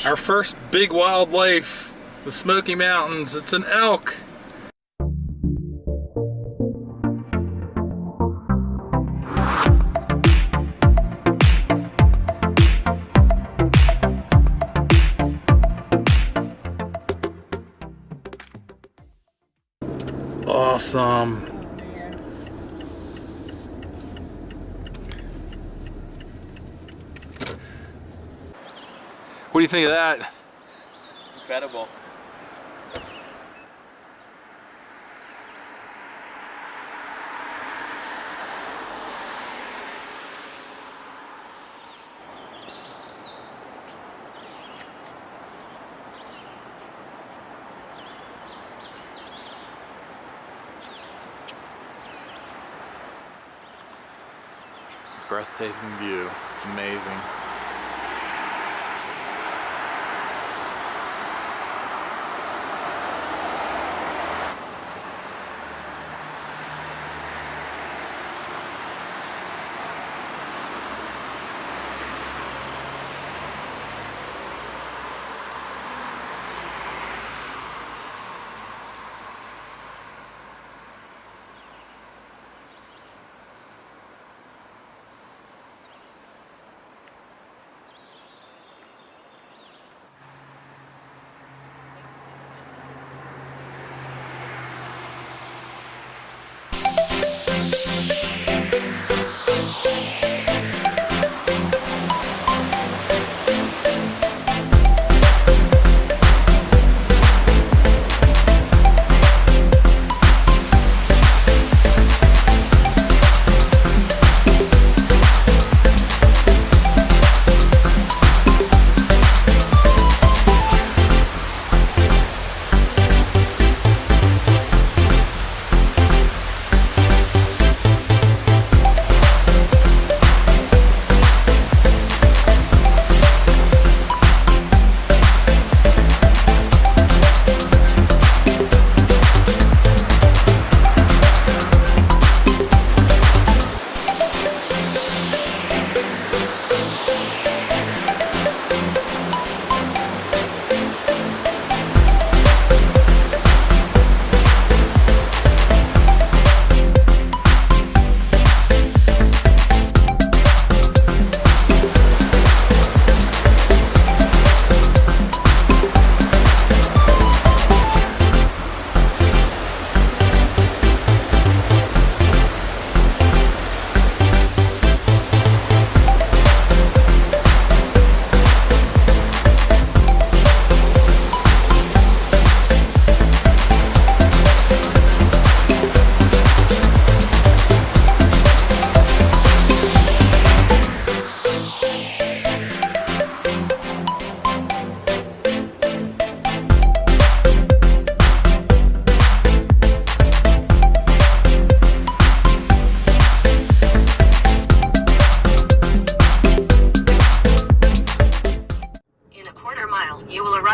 Our first big wildlife, the Smoky Mountains. It's an elk. Awesome. What do you think of that? It's incredible. Breathtaking view. It's amazing.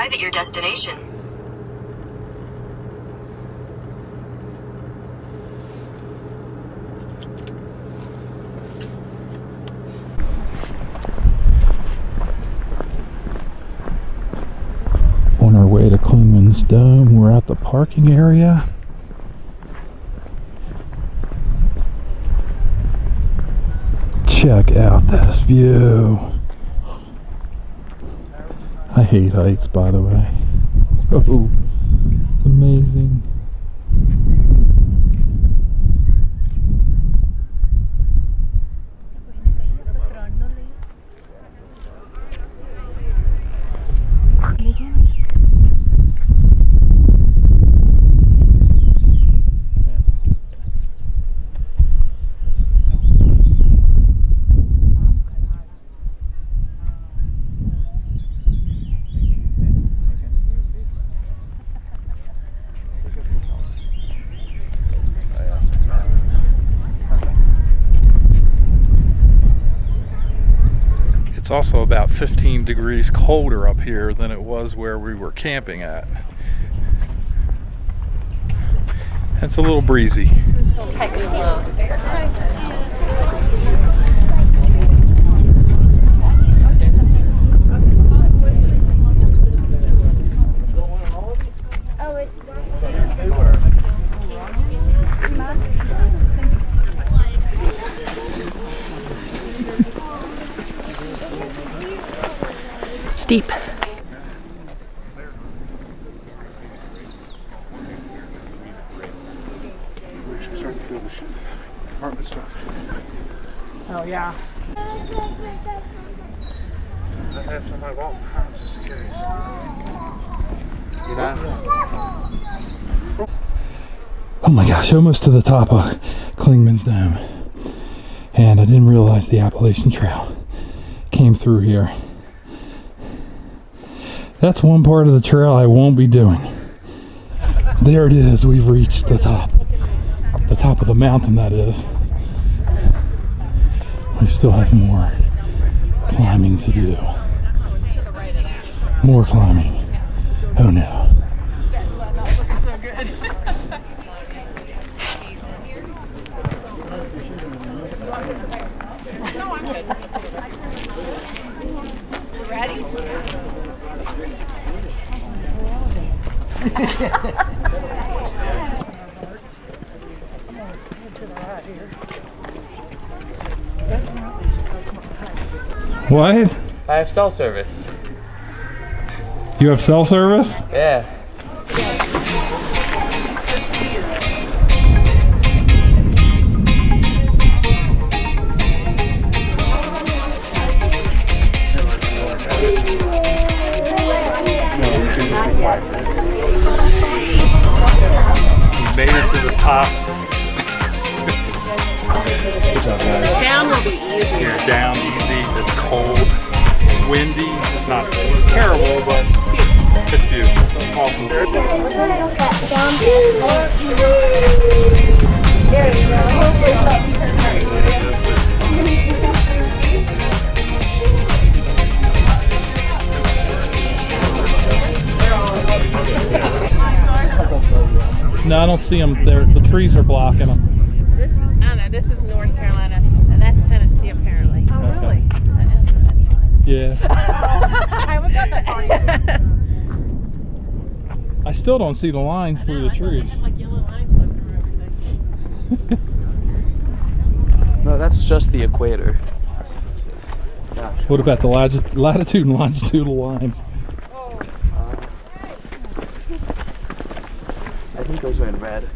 arrive at your destination. On our way to Clingman's Dome, we're at the parking area. Check out this view. I hate hikes, by the way. Oh, it's amazing. It's also about 15 degrees colder up here than it was where we were camping at. It's a little breezy. steep. Oh yeah. I have somebody walk behind just in case. You know? Oh my gosh, almost to the top of Clingman's Dome. And I didn't realize the Appalachian Trail came through here. That's one part of the trail I won't be doing. There it is, we've reached the top. The top of the mountain, that is. We still have more climbing to do. More climbing. Oh no. Ready? What? I have cell service. You have cell service? Yeah. We made it to the top. Good job, guys. Down will be easier. You're down easy. It's cold. It's windy. It's not terrible, but it's beautiful. Awesome. No, I don't see them. The trees are blocking them. This, I don't know, this is North Carolina, and that's Tennessee apparently. Oh, really? Yeah. I haven't got that. I still don't see the lines through the trees. Like yellow lines through everything. No, that's just the equator. What about the latitude and longitudinal lines? I think those are in red.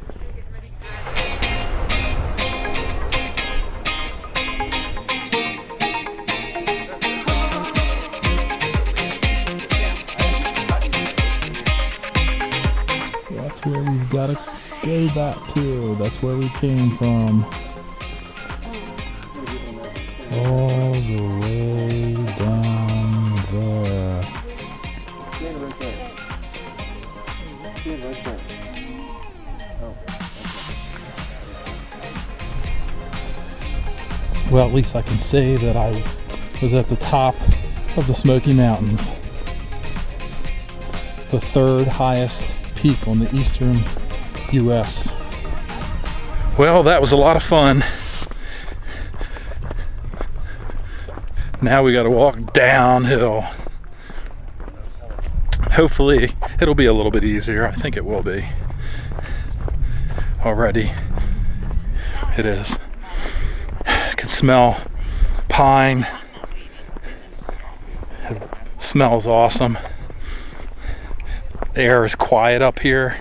That's where we've got to go back to. That's where we came from. All the way down there. Well, at least I can say that I was at the top of the Smoky Mountains, the third highest peak on the eastern U.S. Well, that was a lot of fun. Now we got to walk downhill. Hopefully it'll be a little bit easier. I think it will be. Already it is. I can smell pine. It smells awesome. The air is quiet up here.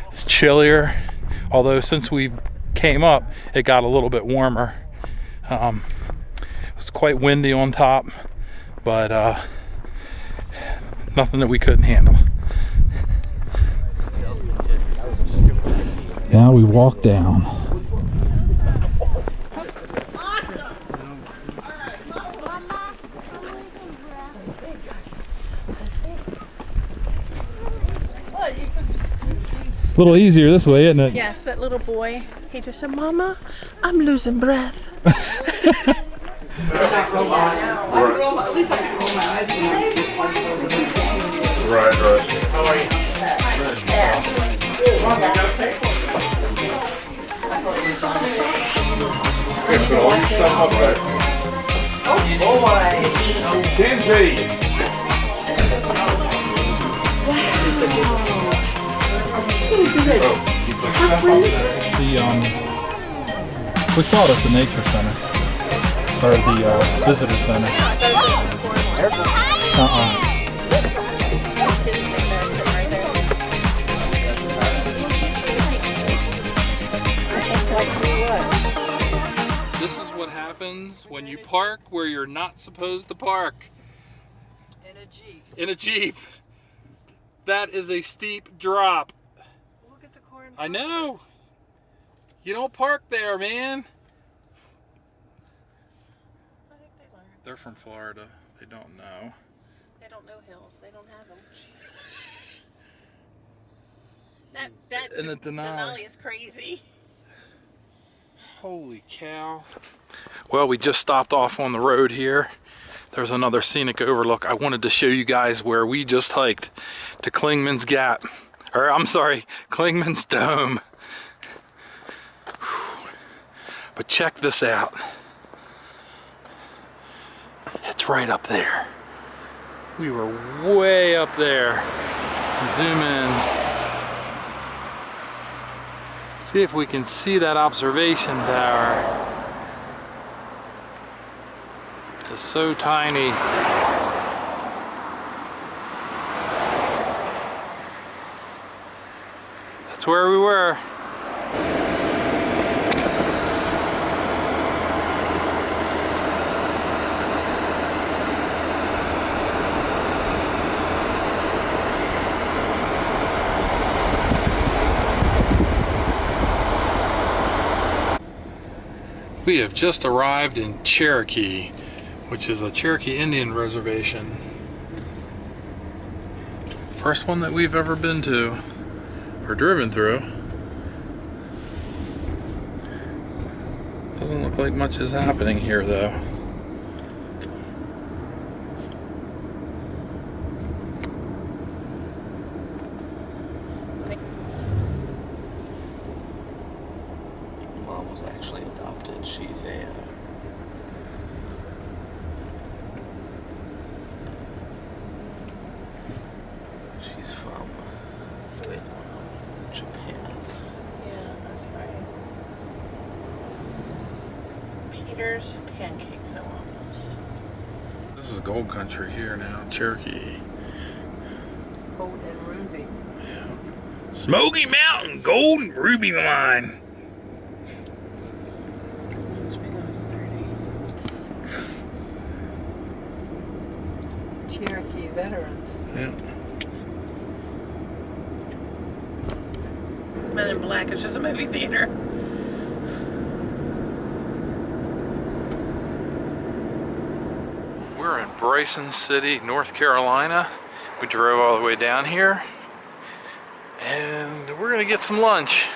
It's chillier, although since we came up it got a little bit warmer. It's quite windy on top, but nothing that we couldn't handle. Now we walk down. A little easier this way, isn't it? Yes, that little boy, he just said, "Mama, I'm losing breath." Right. How are you? Put all your stuff up, right? Oh my! DaVinci! We saw it at the nature center, or the visitor center. This is what happens when you park where you're not supposed to park. In a Jeep. In a Jeep. That is a steep drop. Look at the corn. I know. You don't park there, man. I think they learn. They're from Florida. They don't know. They don't know hills. They don't have them. And the Denali is crazy. Holy cow. Well, we just stopped off on the road here. There's another scenic overlook. I wanted to show you guys where we just hiked to Clingman's Gap. Or, I'm sorry, Clingman's Dome. Whew. But check this out. It's right up there. We were way up there. Zoom in. See if we can see that observation tower. It's so tiny. That's where we were. We have just arrived in Cherokee, which is a Cherokee Indian reservation. First one that we've ever been to or driven through. Doesn't look like much is happening here though. Mom was actually adopted. She's a she's from Japan. Yeah, that's right. Peter's Pancakes, I want those. This is gold country here now, Cherokee. Gold and ruby. Yeah. Smoky Mountain Gold and Ruby Mine. Cherokee veterans. Yeah. Men in Black is just a movie theater. We're in Bryson City, North Carolina. We drove all the way down here and we're gonna get some lunch.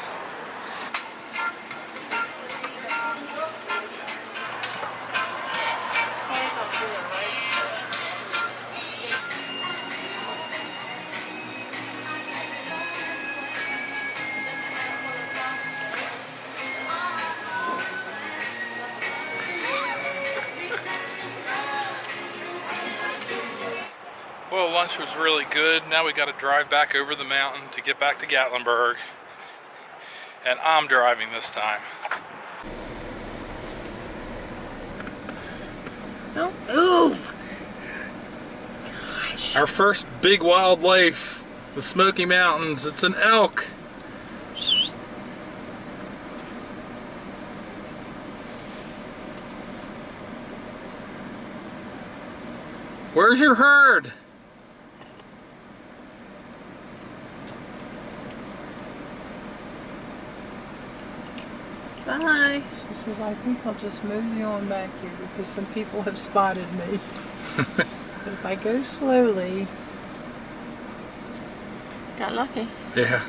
Well, lunch was really good. Now we got to drive back over the mountain to get back to Gatlinburg. And I'm driving this time. Don't move! Gosh. Our first big wildlife, the Smoky Mountains. It's an elk. Where's your herd? Bye. She says, I think I'll just mosey on back here because some people have spotted me. But if I go slowly. Got lucky. Yeah.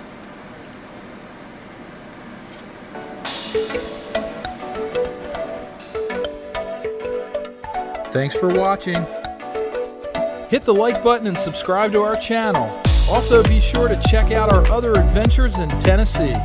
Thanks for watching. Hit the like button and subscribe to our channel. Also be sure to check out our other adventures in Tennessee.